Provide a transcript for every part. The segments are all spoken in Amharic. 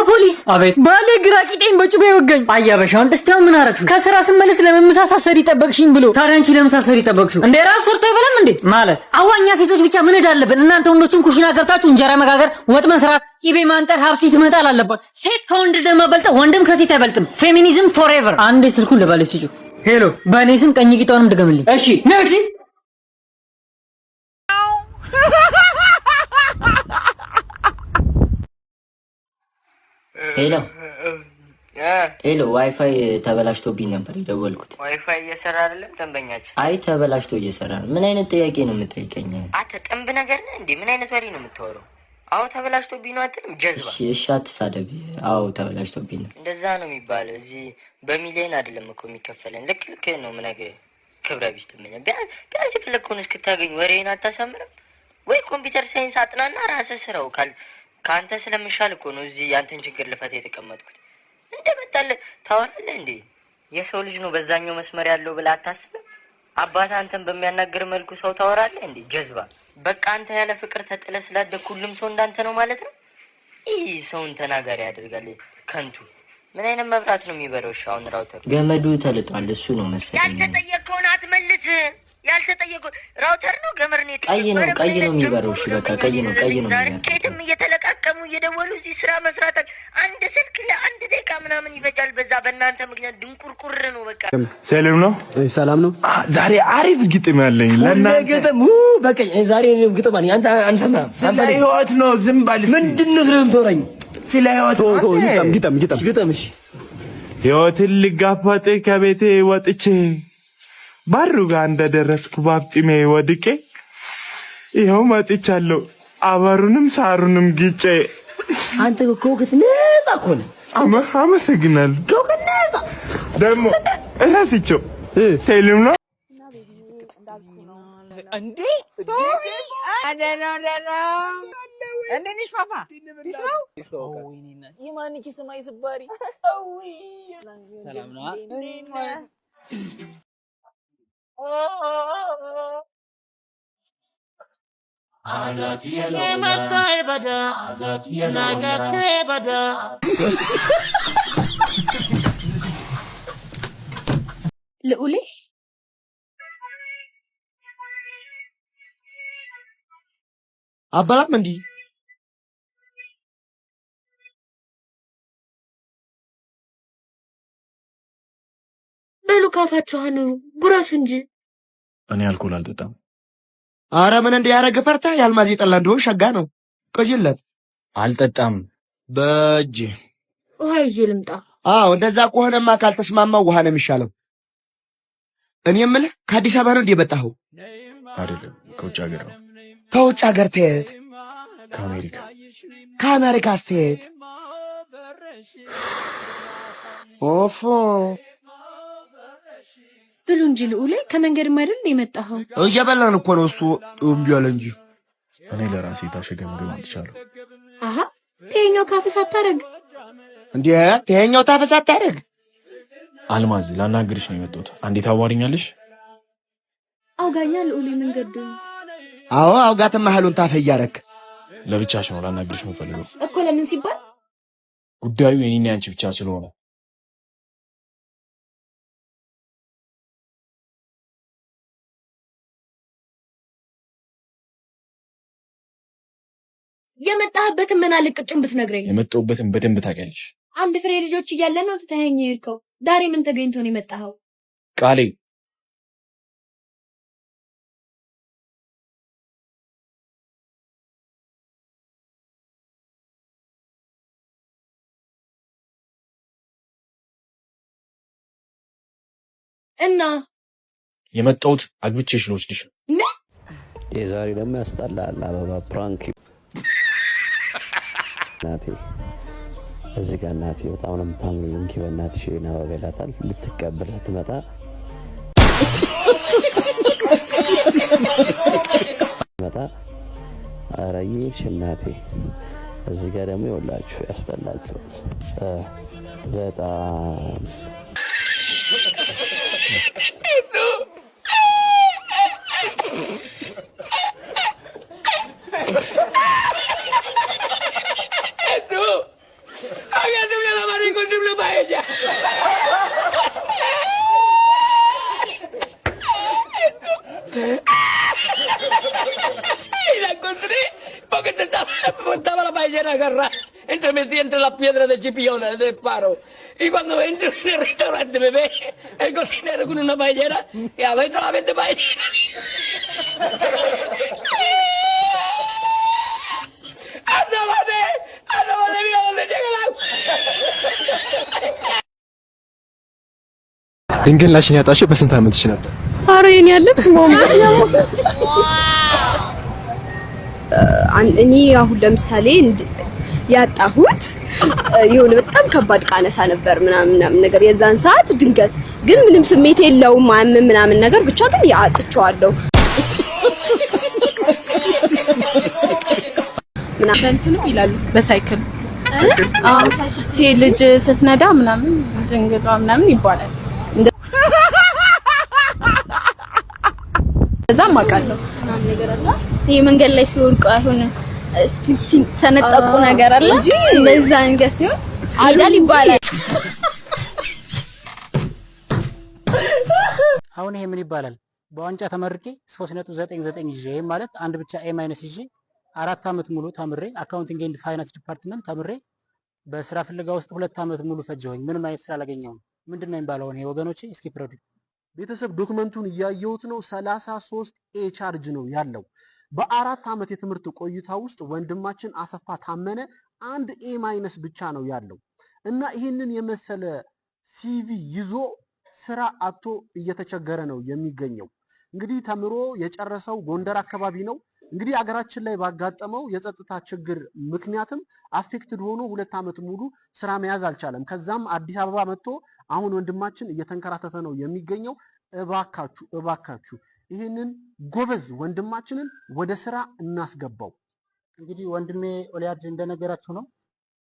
ፖሊስ አቤት ባለ ግራቂጤን በጩቤ ወገኝ አያበሻውን ደስታው ምን አረክሹ ከስራ ስመለስ ለመመሳሳሰሪ ጠበቅሽኝ ብሎ ታዲያንቺ ለመሳሰሪ ጠበቅሹ እንዴ ራስ ሰርቶ ይበለም እንዴ ማለት አዋኛ ሴቶች ብቻ ምን እዳለብን እናንተ ወንዶችን ኩሽና ገብታችሁ እንጀራ መጋገር ወጥ መስራት ኢቤ ማንጠር ሀብሲት መጣል አለባት ሴት ከወንድ ደማበልጠ ወንድም ከሴት አይበልጥም ፌሚኒዝም ፎርኤቨር አንዴ ስልኩን ለባለሽ ስጩ ሄሎ በእኔ ስም ቀኝ ቂጣውንም ድገምልኝ እሺ ነውጪ ሄሎ ዋይፋይ ተበላሽቶብኝ ነበር የደወልኩት። ዋይፋይ እየሰራ አይደለም ደንበኛችን? አይ ተበላሽቶ እየሰራ ነው። ምን አይነት ጥያቄ ነው የምጠይቀኝ? አንተ ጥንብ ነገር ነህ እንዴ? ምን አይነት ወሬ ነው የምታወራው? አዎ ተበላሽቶብኝ ነው አትልም? ጀዝባ እሺ አትሳደብ። አዎ ተበላሽቶብኝ ነው። እንደዛ ነው የሚባለው። እዚህ በሚሊዮን አይደለም እኮ የሚከፈለን። ልክ ነው የምነግርህ። ክብረ ቢስ ደንበኛ ቢያንስ የፈለግከውን እስክታገኝ ወሬን አታሳምርም ወይ? ኮምፒውተር ሳይንስ አጥናና ራስህ ስራው ከአንተ ስለምሻል እኮ ነው እዚህ ያንተን ችግር ልፈታ የተቀመጥኩት። እንደመጣልህ ታወራለህ እንዴ? የሰው ልጅ ነው በዛኛው መስመር ያለው ብለህ አታስብም? አባት አንተን በሚያናግር መልኩ ሰው ታወራለህ እንዴ? ጀዝባ በቃ አንተ ያለ ፍቅር ተጥለህ ስላደግ ሁሉም ሰው እንዳንተ ነው ማለት ነው? ይህ ሰውን ተናጋሪ ያደርጋል። ከንቱ ምን አይነት መብራት ነው የሚበረው? እሺ አሁን ራውተር ገመዱ ተልጧል። እሱ ነው መሰለኝ። ያልተጠየቀውን አትመልስ። ያልተጠየቀው ራውተር ነው ገመድ ነው ቀይ ነው የሚበረው። እሺ በቃ ቀይ ነው የሚበረው። ኬትም እየተለቃቀሙ እየደወሉ እዚህ ስራ መስራት አንድ ስልክ ለአንድ ደቂቃ ምናምን ይፈጃል። በዛ በእናንተ ምክንያት ድንቁርቁር ነው በቃ። ሰላም ነው? ሰላም ነው። ዛሬ አሪፍ ግጥም ያለኝ ለእናንተ ግጥም በቃ ዛሬ ግጥም አለኝ። አንተማ ስለ ህይወት ነው። ዝም ባል ምንድነው ስለምትወራኝ? ስለ ህይወት ግጥም። እሺ ህይወትን ልጋፈጥ ከቤቴ ወጥቼ ባሩ ጋር እንደደረስኩ ባብጢሜ ወድቄ ይኸው መጥቻለሁ አበሩንም ሳሩንም ግጬ። አንተ ኮከት ነፃ እኮ ነህ። አመሰግናለሁ። ኮከት ነፃ ደግሞ እራስቸው ሰላም ነው እንዴ? ቶቢ አደና እንዴት ፋፋ ቢስራው ወይኔና የማንኪ ሰማይ ስባሪ ሰላም ነው። ልዑሌ አባላም እንዲ በሉ ካፋችሁ አኑሩ ጉረሱ እንጂ እኔ አልኮል አልጠጣም። አረ ምን እንዲያረግ ፈርታ ያልማዝ ይጠላ እንደሆነ ሸጋ ነው። ቆይለት አልጠጣም በእጅ ውሃ ይዤ ልምጣ። አዎ እንደዛ ከሆነማ ካልተስማማው ውሃ ነው የሚሻለው። እኔ የምልህ ከአዲስ አበባ ነው እንዴ የመጣኸው? አይደለም ከውጭ ሀገር ነው። ከውጭ ሀገር ተየት? ከአሜሪካ። ከአሜሪካ ስተየት? ኦፎ ብሉ እንጂ ልዑሌ ከመንገድም አይደል የመጣኸው? እየበላን እኮ ነው። እሱ እምቢ አለ እንጂ እኔ ለራሴ የታሸገ ምግብ አምጥቻለሁ። አሃ ተኛው ካፍስ አታረግ እንዴ? ተኛው ታፈስ አታረግ? አልማዝ ላናግርሽ ነው የመጣሁት። አንዴ ታዋሪኛለሽ? አውጋኛ ልዑሌ መንገዱ። አዎ አውጋተማ ሐሉን ታፈያረክ። ለብቻሽ ነው ላናግርሽ የምፈልገው እኮ። ለምን ሲባል ጉዳዩ የኔና ያንቺ ብቻ ስለሆነ። የመጣህበትን ምን አለቅጭም ብትነግረኝ። የመጣሁበትን በደንብ ታውቂያለሽ። አንድ ፍሬ ልጆች እያለ ነው ትተኸኝ የሄድከው። ዛሬ ምን ተገኝቶ ነው የመጣኸው? ቃሌ እና የመጣሁት አግብቼሽ ልወስድሽ ነው። የዛሬ ደግሞ ያስጠላል። አበባ ፕራንክ ናቴ እዚህ ጋር ናቴ በጣም ነው የምታምሩ። እንኪ በእናትሽ እና አበባ ይላታል። ልትቀበል ስትመጣ አረይሽ እናቴ እዚህ ጋር ደግሞ ይወላችሁ ያስጠላችሁ በጣም doble paella. Y la encontré porque estaba la paellera agarrada metí entre las piedras de Chipiona, del faro. Y cuando entro en el restaurante me ve el cocinero con una paellera y a ver solamente paellera. ¡Ándale, mira dónde llega el agua! ድንግልናሽን ያጣሽው በስንት ዓመትሽ ነበር? ኧረ የኔ ልብስ እኔ አሁን ለምሳሌ ያጣሁት የሆነ በጣም ከባድ ቃነሳ ነበር ምናምን ነገር የዛን ሰዓት ድንገት ግን ምንም ስሜት የለውም ምናምን ነገር ብቻ ግን ያጥቻለሁ ምናምን ይላሉ በሳይክል ልጅ ስትነዳ ምናምን ድንግሏ ምናምን ይባላል እዛም አውቃለሁ ምናምን ነገር አለ ይሄ መንገድ ላይ ሲወርቁ አይሆን ሰነጠቁ ነገር አለ እንደዛ ነገር ሲሆን አይዳል ይባላል አሁን ይሄ ምን ይባላል በዋንጫ ተመርቄ 3.99 ይዤ ማለት አንድ ብቻ ኤ ማይነስ ይዤ 4 አመት ሙሉ ተምሬ አካውንቲንግ ኤንድ ፋይናንስ ዲፓርትመንት ተምሬ በስራ ፍለጋ ውስጥ 2 አመት ሙሉ ፈጀሁኝ ምንም አይነት ስራ አላገኘሁም ምንድነው የሚባለው ይሄ ወገኖቼ እስኪ ፍረዱ ቤተሰብ ዶክመንቱን እያየሁት ነው 33 ኤ ቻርጅ ነው ያለው በ4 አመት የትምህርት ቆይታ ውስጥ ወንድማችን አሰፋ ታመነ አንድ ኤ ማይነስ ብቻ ነው ያለው እና ይሄንን የመሰለ ሲቪ ይዞ ስራ አጥቶ እየተቸገረ ነው የሚገኘው እንግዲህ ተምሮ የጨረሰው ጎንደር አካባቢ ነው እንግዲህ አገራችን ላይ ባጋጠመው የጸጥታ ችግር ምክንያትም አፌክትድ ሆኖ 2 አመት ሙሉ ስራ መያዝ አልቻለም ከዛም አዲስ አበባ መጥቶ አሁን ወንድማችን እየተንከራተተ ነው የሚገኘው እባካችሁ ይሄንን ጎበዝ ወንድማችንን ወደ ስራ እናስገባው እንግዲህ ወንድሜ ኦሊያድ እንደነገራችሁ ነው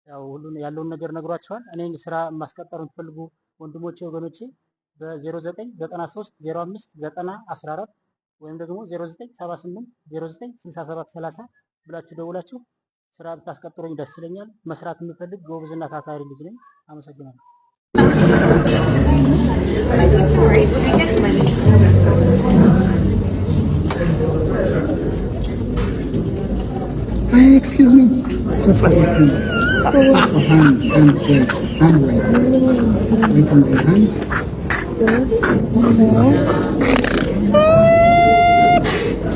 ያው ሁሉ ያለውን ነገር ነግሯቸዋል እኔን ስራ ማስቀጠሩን ፈልጉ ወንድሞቼ ወገኖቼ በ0993059014 ወይም ደግሞ 0978096730 ብላችሁ ደውላችሁ ስራ ብታስቀጥሩኝ ደስ ይለኛል መስራት የምፈልግ ጎበዝና ታታሪ ልጅ ነኝ አመሰግናለሁ Excuse me. So far, hands and hand weight. Weight on the hands.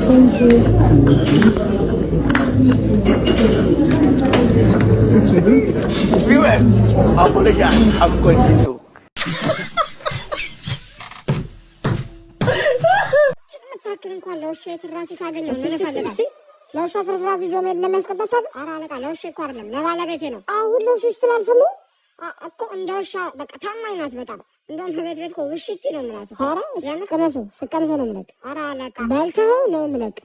Thank you. Is this ready? Viewers, apologize. I'm going to do. እንኳን ለውሻ ትራፊ ካገኘው ምን ፈልጋለህ? ለውሻ ትራፊ ይዞ መሄድ ለሚያስቀጣት ኧረ አለቃ ለውሻ እኮ አይደለም ለባለቤቴ ነው። አሁን ለውሻ ስላልሰሙ እኮ እንደ ውሻ በቃ ታማኝ ናት በጣም እንደውም ከቤት እኮ ውሽቲ ነው የምላት። ኧረ ቀመሱ ስቀምሰው ነው የምለቅ። ኧረ አለቃ በልተኸው ነው የምለቅ።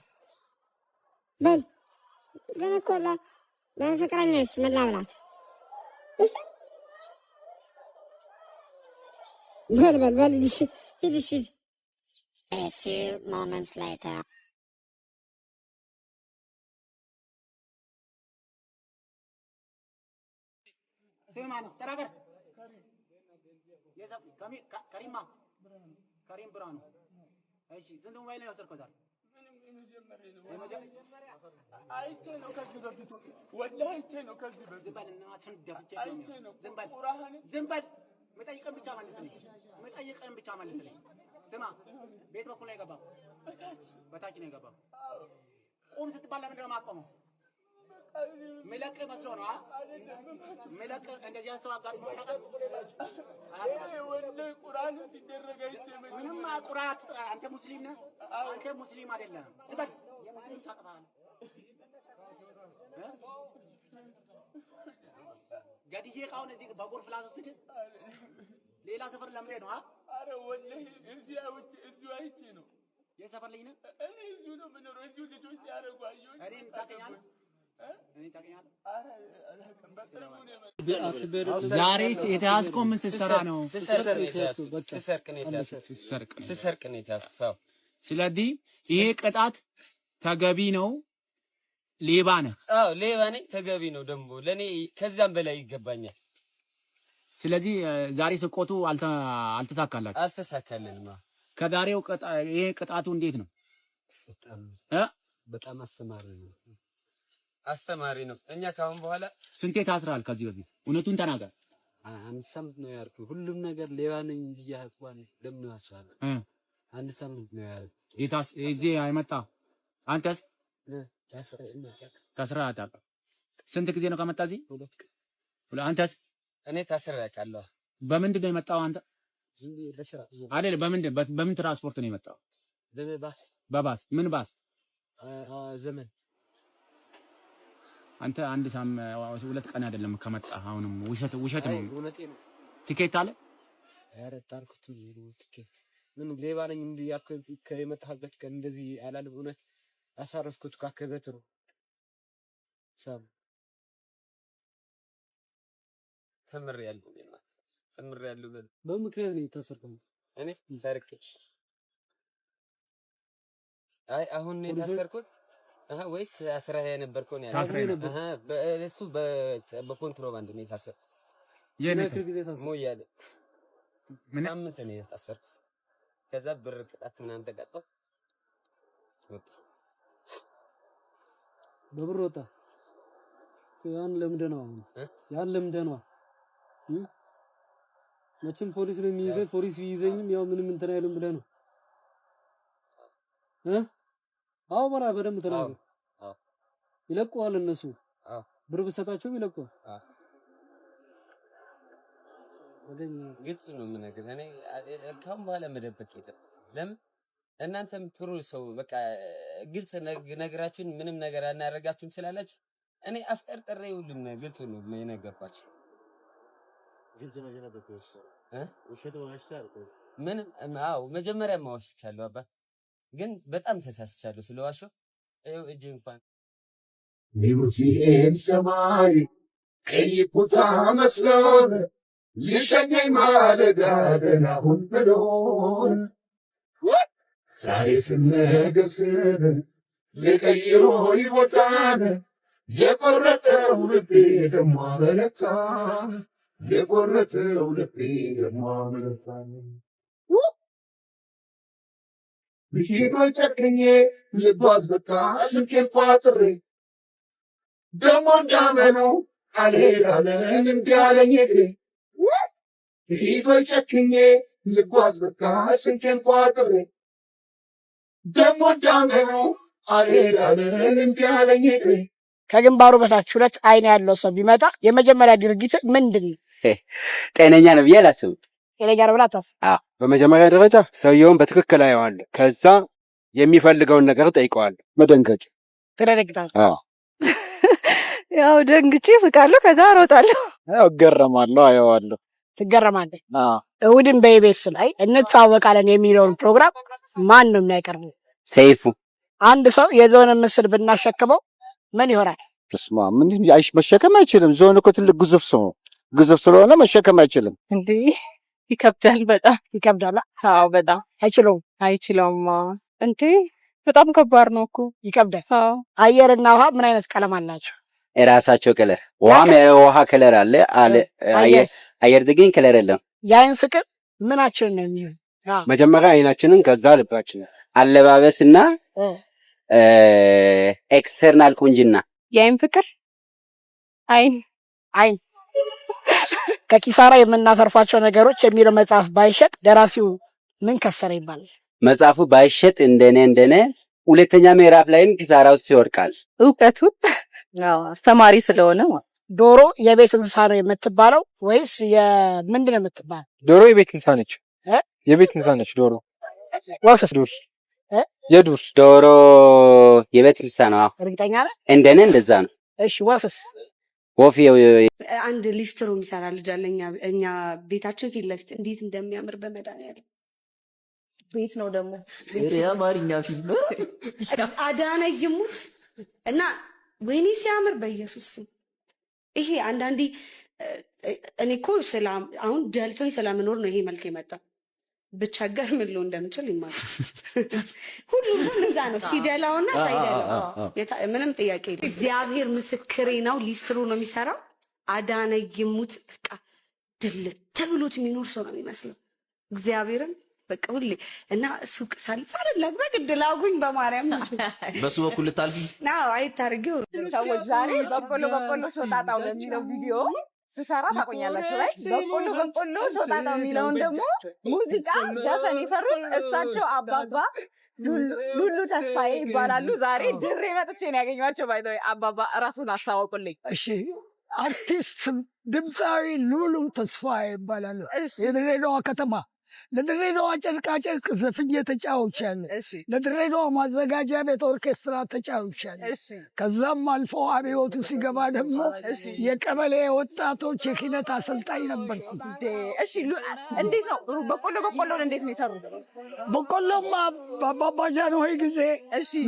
በል ግን እኮ ለፍቅረኛዬስ ምን ላብላት? በል ሂድ A few moments later. Semano, terakhir. Kami Karima. Karim Brano. Aishi, sentuh mobil yang besar kodar. አይቼ ነው ከዚህ በፊት ወላሂ አይቼ ነው ከዚህ በፊት ዝምበል እናትን ደፍቼ ነው ዝምበል መጠይቀን ብቻ መልስልኝ ስማ ቤት በኩል ነው የገባው በታች ነው የገባው ቁም ስትባል ለምን ነው የማቆመው መለቀ መስሎ ነው መለቀ እንደዚህ ያሰው አጋር ይሆናል ወላሂ ቁርአን ሲደረግ አይቼ ምንም ቁርአን አንተ ሙስሊም ነህ አንተ ሙስሊም አይደለም ዝምበል የሙስሊም ታቀፋለህ ገዲዬ ቃውን እዚህ በጎርፍ ላስወስድ ሌላ ሰፈር ለምን ነው አረ ወላሂ እዚሁ አይቼ ነው የሰፈር ልጅ ነህ እኔ እዚሁ ነው የምኖረው እዚሁ ልጆች ያደርጉ አየሁ እኔን ታውቀኛለህ ዛሬ የተያዝከው ምን ስትሰራ ነው ስሰርቅ ነው የተያዝከው ስለዚህ ይሄ ቅጣት ተገቢ ነው ሌባ ነህ አዎ ሌባ ነኝ ተገቢ ነው ደግሞ ለኔ ከዛም በላይ ይገባኛል ስለዚህ ዛሬ ስቆቱ አልተሳካላችሁ? አልተሳካልንም። ከዛሬው ይሄ ቅጣቱ እንዴት ነው? በጣም አስተማሪ ነው። እኛ ካሁን በኋላ ስንቴ ታስራል? ከዚህ በፊት እውነቱን ተናገር። 1 ሳምንት ነው ያልኩ። ሁሉም ነገር ሌባ ነኝ ብያለሁ። ለምን ያሳለ 1 ሳምንት ነው ያልኩ። እዚህ አይመጣ። አንተስ ታስራ አታውቅም? ስንት ጊዜ ነው ከመጣ እዚህ? 2 ቀን። አንተስ? እኔ ታስሬ አውቃለሁ። በምንድን ነው የመጣው አንተ? ዝም ብዬ ለስራ አይደል? በምን ትራንስፖርት ነው የመጣው? በባስ። በባስ? ምን ባስ? ዘመን። አንተ 2 ቀን አይደለም ከመጣ። አሁንም ውሸት ነው። እውነቴ ነው። ቲኬት አለ? ኧረ ታልኩት ቲኬት ምን ሌባ ነኝ እንዴ ያልኩ ከመጣህበት ቀን እንደዚህ አላለም። እውነት አሳረፍኩት ካከበት ነው ሳም ተምሬያለሁ። በምክንያት ነው የታሰርኩት እኔ ሰርቄ። አሁን ነው የታሰርኩት? ወይስ አስራ የነበርከው ነው ያለው? በእሱ በኮንትሮባንድ ነው የታሰርኩት። የነክር ጊዜ ታሰርኩት ሞያሌ ሳምንት ነው የታሰርኩት። ከዛ ብር ቅጣት ምናምን ተቀጣው ወጣ። በብር ወጣ። ያን ለምንድን ነው መቼም ፖሊስ ነው የሚይዘኝ። ፖሊስ ቢይዘኝም ያው ምንም እንትን አይልም ብለህ ነው አዎ በላ በደንብ ተናገር። ይለቁዋል እነሱ ብር ብሰጣቸውም ይለቁዋል። ግልጽ ነው የምነግርህ። እኔ ካሁን በኋላ መደበቅ የለም። ለምን እናንተም ጥሩ ሰው በቃ ግልጽ ነግራችሁን ምንም ነገር አናደርጋችሁም ስላላችሁ እኔ አፍጠርጥሬ ሁሉም ግልጽ ነው የነገርኳችሁ። ምንም መጀመሪያ ዋሽቻለሁ አባ፣ ግን በጣም ተሳስቻለሁ። ስለዋሸሁ ይኸው እጄ እንኳን ሊሙዚን ሰማይ ቀይ ኩታ መስሎን ሊሸኘኝ ማለዳ ደህናሁን ብሎን ዛሬ ስነገስን ልቀይሮ ይቦታን የቆረጠው ልቤ ደሞ አመነታ የቆረጠው ልቤ ደሞ አመነታ ብሄዶን ጨክኜ ልጓዝ በቃ ስንቄን ቋጥሬ ደሞ እንዳመነው አልሄዳለን እንዲያለኝ እግሬ ብሄዶን ጨክኜ ልጓዝ በቃ ስንቄን ቋጥሬ ደሞ እንዳመነው አልሄዳለን እንዲያለኝ እግሬ። ከግንባሩ በታች 2 አይን ያለው ሰው ቢመጣ የመጀመሪያ ድርጊት ምንድን ነው? ጤነኛ ነው ብዬ አላስብም። ጤነኛ ነው ብላ አታስብ። በመጀመሪያ ደረጃ ሰውየውን በትክክል አየዋለሁ። ከዛ የሚፈልገውን ነገር ጠይቀዋለሁ። መደንገጥ። ትደነግጣለህ? ያው ደንግጬ ስቃለሁ፣ ከዛ እሮጣለሁ። ያው እገረማለሁ፣ አየዋለሁ። ትገረማለህ? እሑድን በኢቢኤስ ላይ እንተዋወቃለን የሚለውን ፕሮግራም ማን ነው የሚያቀርበው? ሰይፉ። አንድ ሰው የዞን ምስል ብናሸክመው ምን ይሆናል? በስመ አብ። ምን መሸከም አይችልም። ዞን እኮ ትልቅ ግዙፍ ሰው ነው። ግዙፍ ስለሆነ መሸከም አይችልም። እንዴ ይከብዳል፣ በጣም ይከብዳል። አዎ በጣም አይችለውም። እንዴ በጣም ከባድ ነው እኮ። ይከብዳል። አየርና ውሃ ምን አይነት ቀለም አላቸው? የራሳቸው ከለር። ውሃም የውሃ ከለር አለ። አየር ግን ከለር የለም። የአይን ፍቅር ምናችን ነው የሚሆን? መጀመሪያ አይናችንን፣ ከዛ ልባችንን። አለባበስና ኤክስተርናል ቁንጅና። የአይን ፍቅር አይን ከኪሳራ የምናተርፋቸው ነገሮች የሚለው መጽሐፍ ባይሸጥ ደራሲው ምን ከሰረ ይባላል? መጽሐፉ ባይሸጥ እንደኔ 2ኛ ምዕራፍ ላይም ኪሳራ ውስጥ ይወድቃል። እውቀቱ አስተማሪ ስለሆነ። ዶሮ የቤት እንስሳ ነው የምትባለው ወይስ ምንድን ነው የምትባለው? ዶሮ የቤት እንስሳ ነች። የቤት እንስሳ ነች ዶሮ። ወፍስ? የዱር ዶሮ የቤት እንስሳ ነው። እርግጠኛ ነህ? እንደኔ እንደዛ ነው። እሺ ወፍስ? ወፍ አንድ ሊስትሮ የሚሰራ ልጅ አለ እኛ ቤታችን ፊት ለፊት። እንዴት እንደሚያምር በመድኃኒዓለም ቤት ነው ደግሞ የአማርኛ ፊልም አዳነ ይሙት እና ወይኔ ሲያምር በኢየሱስ ይሄ አንዳንዴ እኔ እኮ አሁን ደልቶኝ ስለምኖር ነው ይሄ መልክ የመጣው። ብቸገር ምን ልሆን እንደምችል ይማር። ሁሉም እዛ ነው ሲደላውና ሳይደላው ምንም ጥያቄ የለም። እግዚአብሔር ምስክሬ ነው። ሊስትሮ ነው የሚሰራው። አዳነ ይሙት በቃ ድልት ተብሎት የሚኖር ሰው ነው የሚመስለው እግዚአብሔርን በቃ ሁሌ እና ሱቅ ሳልሳለላ በግድ ላጉኝ በማርያም በሱ በኩል ልታልፊ ናው አይታርገው ሰዎች ዛሬ በቆሎ ሾጣጣው ለሚለው ቪዲዮ ስሰራ ታቆኛላችሁ ላይ በቆሎ ሾጣጣው የሚለውን ደግሞ ሙዚቃ ዘፈን የሰሩት እሳቸው አባባ ሉሉ ተስፋዬ ይባላሉ። ዛሬ ድሬ መጥቼ ነው ያገኘኋቸው። ባይ ዘ ወይ አባባ ራሱን አስተዋውቁልኝ። እሺ አርቲስት ድምፃዊ ሉሉ ተስፋዬ ይባላሉ። የድሬዳዋ ከተማ ለድሬዳዋ ጨርቃጨርቅ ዘፍኜ ተጫውቻለሁ። ለድሬዳዋ ማዘጋጃ ቤት ኦርኬስትራ ተጫውቻለሁ። ከዛም አልፎ አብዮቱ ሲገባ ደግሞ የቀበሌ ወጣቶች የኪነት አሰልጣኝ ነበርኩ። እሺ እንዴት ነው በቆሎን እንዴት ነው የሰሩት? በቆሎማ በአባባ ጃንሆይ ጊዜ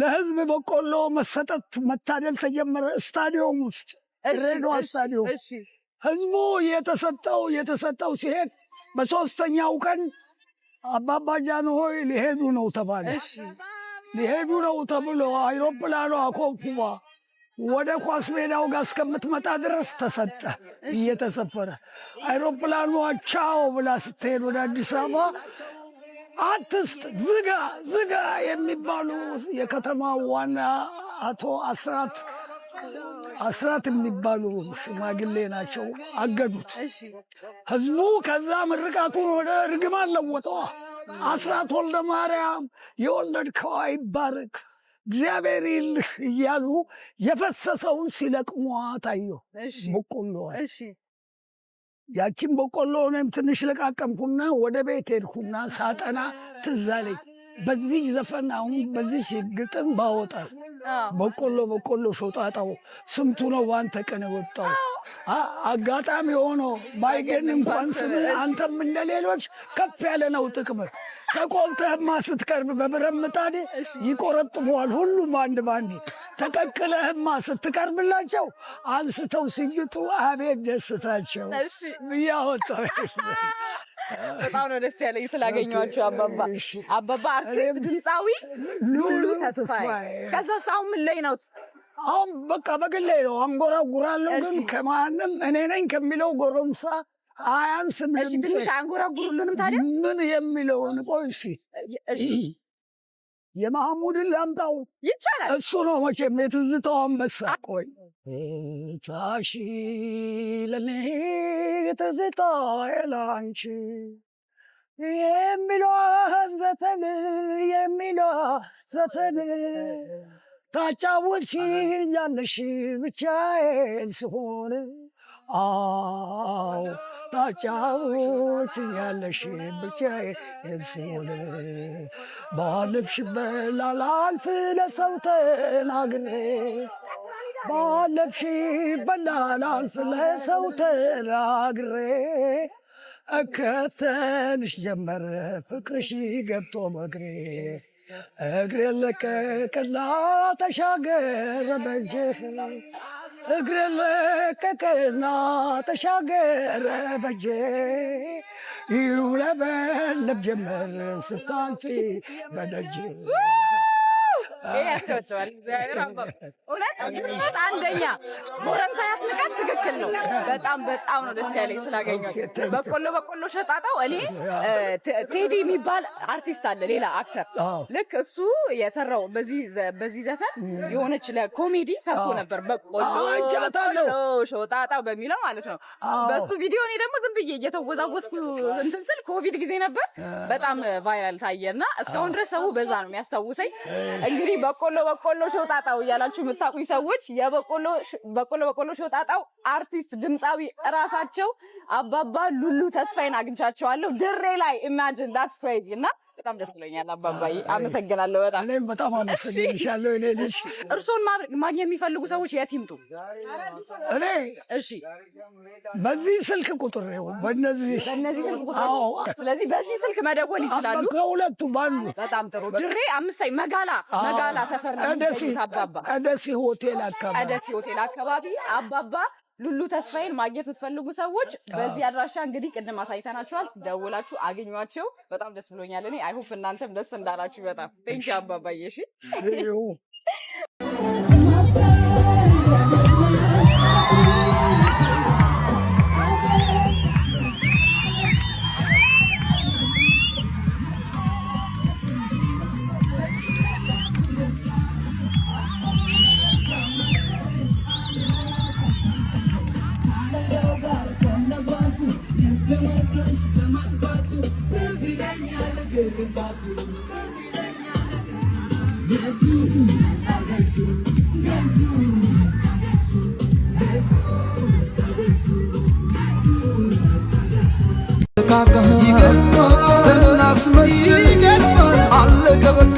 ለህዝብ በቆሎ መሰጠት መታደል ተጀመረ። ስታዲዮም ውስጥ ድሬዳዋ ስታዲዮም ህዝቡ የተሰጠው ሲሄድ በሶስተኛው ቀን አባባ ጃንሆይ ሊሄዱ ነው ተባለ። ሊሄዱ ነው ተብሎ አይሮፕላኗ አኮብኩባ ወደ ኳስ ሜዳው ጋር እስከምትመጣ ድረስ ተሰጠ እየተሰፈረ። አይሮፕላኗ ቻው ብላ ስትሄድ ወደ አዲስ አበባ አትስጥ ዝጋ የሚባሉ የከተማው ዋና አቶ አስራት የሚባሉ ሽማግሌ ናቸው። አገዱት። ህዝቡ ከዛ ምርቃቱን ወደ ርግማን ለወጠዋ። አስራት ወልደ ማርያም የወለድከው አይባረክ እግዚአብሔር ይልህ እያሉ የፈሰሰውን ሲለቅሟ ታየው። በቆሎዋ ያቺን በቆሎ እኔም ትንሽ ለቃቀምኩና ወደ ቤት ሄድኩና ሳጠና ትዝ አለኝ። በዚህ ዘፈን አሁን በዚህ ግጥም ባወጣት በቆሎ ሾጣጣው ስንቱ ነው በአንተ ቀን የወጣው። አጋጣሚ ሆኖ ባይገን እንኳን ስም አንተም እንደሌሎች ከፍ ያለ ነው ጥቅም። ተቆልተህማ ስትቀርብ በብረት ምጣድ ይቆረጥመዋል ሁሉም አንድ ባንድ። ተቀቅለህማ ስትቀርብላቸው አንስተው ሲግጡ አቤት ደስታቸው ብዬ አወጣሁ። በጣም ነው ደስ ያለኝ ስላገኘኋቸው። አባባ አርቲስት ድምፃዊ ሉሉ ተስፋዬ። ከዛ ሳው ምን ላይ ነው? አሁን በቃ በግሌ ነው አንጎራጉራለሁ፣ ግን ከማንም እኔ ነኝ ከሚለው ጎረምሳ አያንስም። ትንሽ አንጎራጉሩልንም ታዲያ ምን የሚለውን ቆይ እሺ የማህሙድን ላምጣው ይቻላል። እሱ ነው መቼም የትዝታው አንበሳ። ቆይ ታሺ ለኔ ትዝታዬ ላንቺ የሚለው ዘፈን ታጫውቺኛለሽ ብቻዬን ስሆን። አዎ ታጫውቺኛለሽ ብቻዬን ስሆን። ባለፍሽበት ላላልፍ ለሰው ተናግሬ ባለፍሽበት ላላልፍ ለሰው ተናግሬ እከተልሽ ጀመረ ፍቅርሽ ገብቶ በእግሬ እግሬን ለቀቀና ተሻገረ በእጄ እግሬን ለቀቀና ተሻገረ በእጄ ይውለበለብ ጀመር ስታልፊ በደጅ። ያቸዋል እግዚአብሔር አባባ እውነት አንደኛ ጎረምሳ ያስልቃት። ትክክል ነው። በጣም ነው ደስ ያለኝ ስላገኘሁት። በቆሎ ሸጣጣው እኔ ቴዲ የሚባል አርቲስት አለ ሌላ አክተር፣ ልክ እሱ የሰራው በዚህ ዘፈን የሆነች ለኮሜዲ ሰርቶ ነበር። በቆሎ ሸጣጣው በሚለው ማለት ነው። በሱ ቪዲዮ እኔ ደግሞ ዝም ብዬ እየተወዛወስኩ እንትን ስል ኮቪድ ጊዜ ነበር በጣም ቫይራል ታየና እስካሁን ድረስ ሰው በዛ ነው የሚያስታውሰኝ። እንግዲህ በቆሎ ሾጣጣው እያላችሁ የምታውቁኝ ሰዎች በቆሎ ሾጣጣው አርቲስት ድምፃዊ እራሳቸው አባባ ሉሉ ተስፋዬን አግኝቻቸዋለሁ ድሬ ላይ። ኢማጂን ዳትስ ክሬዚ እና በጣም ደስ ብሎኛል አባባዬ። አመሰግናለሁ። በጣም አመሰግናለሁ። እኔ ልጅ እርሶን ማግኘት የሚፈልጉ ሰዎች የት ይምጡ? እኔ በዚህ ስልክ ቁጥር ነው። በእነዚህ ስልክ ቁጥር። ስለዚህ በዚህ ስልክ መደወል ይችላሉ። ከሁለቱ ባንዱ። በጣም ጥሩ። ድሬ 5 መጋላ ሰፈር ነው አባባ። ቀደሲ ሆቴል አካባቢ አባባ ሉሉ ተስፋዬን ማግኘት የምትፈልጉ ሰዎች በዚህ አድራሻ እንግዲህ ቅድም አሳይተናችኋል፣ ደውላችሁ አግኟቸው። በጣም ደስ ብሎኛል። እኔ አይ ሆፕ እናንተም ደስ እንዳላችሁ በጣም ቴንኪው አባባዬ። እሺ ይገርማል ስናስመስል ይገርማል አለቀ በቃ